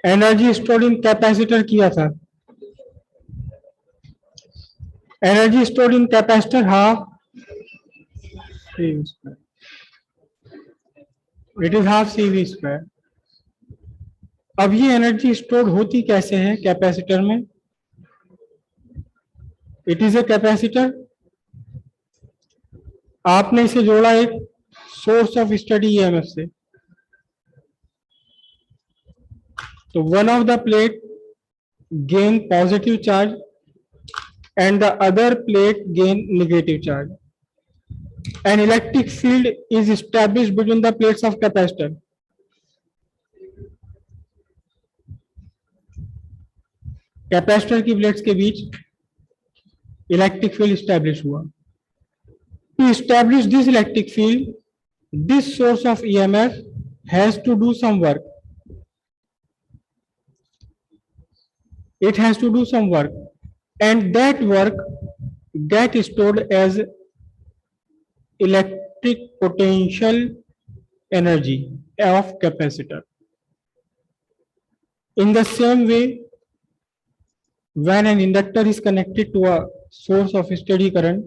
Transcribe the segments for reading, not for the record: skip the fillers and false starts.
Energy stored in capacitor किया था, energy stored in capacitor half CV square, it is half CV square. अब ये energy stored होती कैसे है कैपेसिटर में? इट इज ए कैपेसिटर, आपने इसे जोड़ा एक सोर्स ऑफ स्टडी EMF से, तो one of the plate gain positive charge and the other plate gain negative charge. An electric field is established between the plates of capacitor. Capacitor की plates के बीच electric field establish हुआ। To establish this electric field, this source of EMF has to do some work. It has to do some work, and that work gets stored as electric potential energy of capacitor. In the same way, when an inductor is connected to a source of steady current,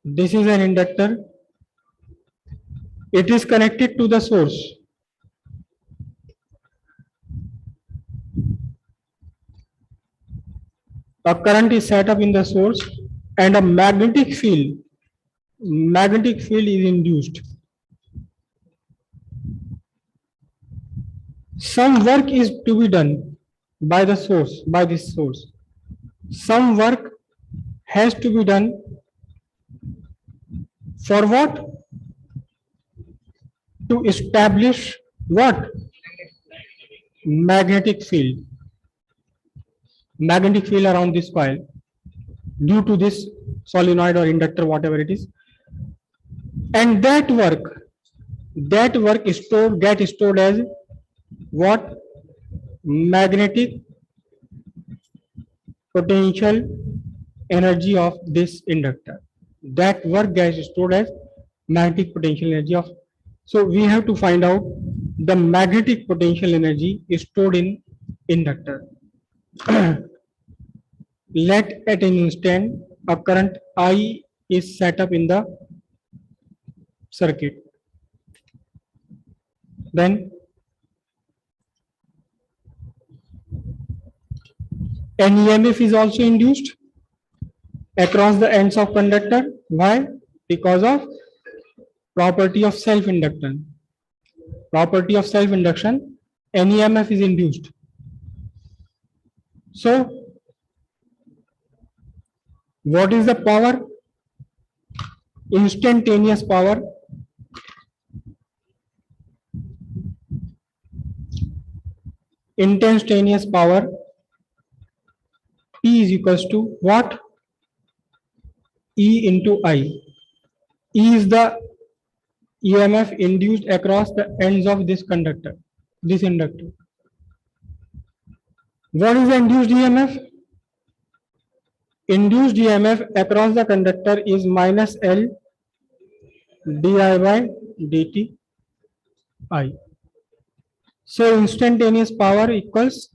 this is an inductor, it is connected to the source. A current is set up in the source and a magnetic field is induced. Some work is to be done by the source, by this source. Some work has to be done for what? To establish what? Magnetic field around this coil due to this solenoid or inductor, whatever it is. And that work is get stored as what? Magnetic potential energy of this inductor. That work gets stored as magnetic potential energy of. So we have to find out the magnetic potential energy is stored in inductor. Let at an instant a current I is set up in the circuit. Then an EMF is also induced across the ends of conductor. Why? Because of property of self-induction. Property of self-induction, an EMF is induced. So, what is the power? Instantaneous power. Instantaneous power P is equals to what? E into I. E is the EMF induced across the ends of this conductor, this inductor. What is the induced EMF? Induced EMF across the conductor is minus L di by dt I. So instantaneous power equals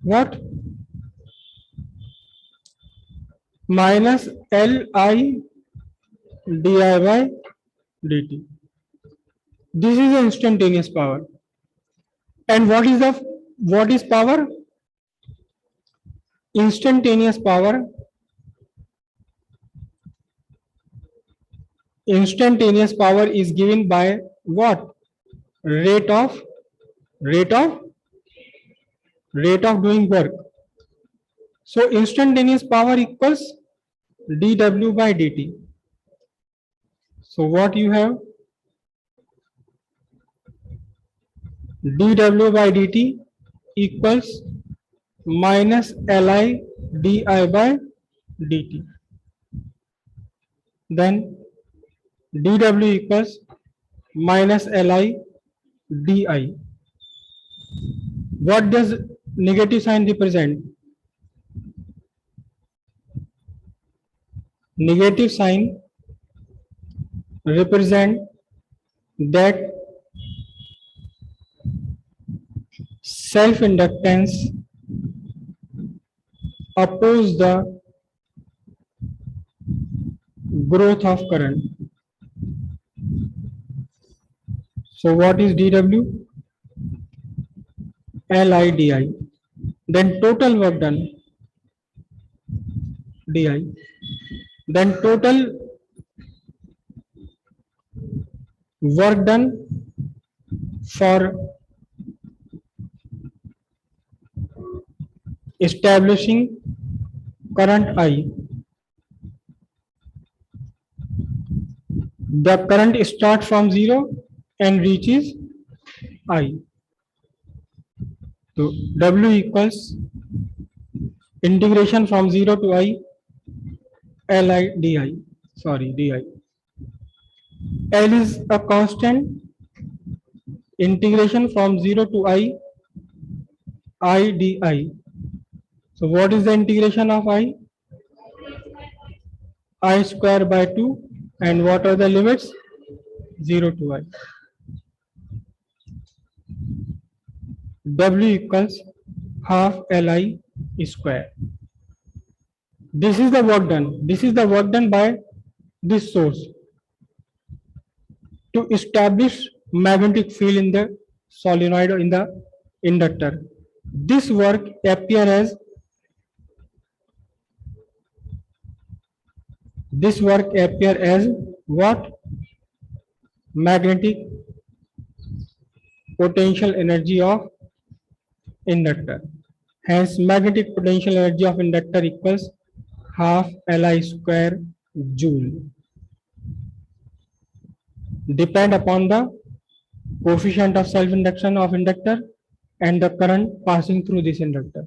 what? Minus Li di by dt. This is the instantaneous power. And what is power? Instantaneous power. Instantaneous power is given by what? Rate of doing work. So instantaneous power equals dW by dt. So what you have? dW by dt equals minus Li di by dt. Then dW equals minus Li di. What does negative sign represent? Negative sign represent that self-inductance oppose the growth of current. So what is dW? Li di. Then total work done di. Then total work done for establishing current I. The current starts from 0 and reaches I. So W equals integration from 0 to I Li di. Sorry, di. L is a constant. Integration from 0 to I di. So what is the integration of I? I square by 2. And what are the limits? 0 to I. W equals half Li square. This is the work done. This is the work done by this source to establish magnetic field in the solenoid or in the inductor. This work appears as what? Magnetic potential energy of inductor. Hence, magnetic potential energy of inductor equals half Li square joule. Depend upon the coefficient of self-induction of inductor and the current passing through this inductor.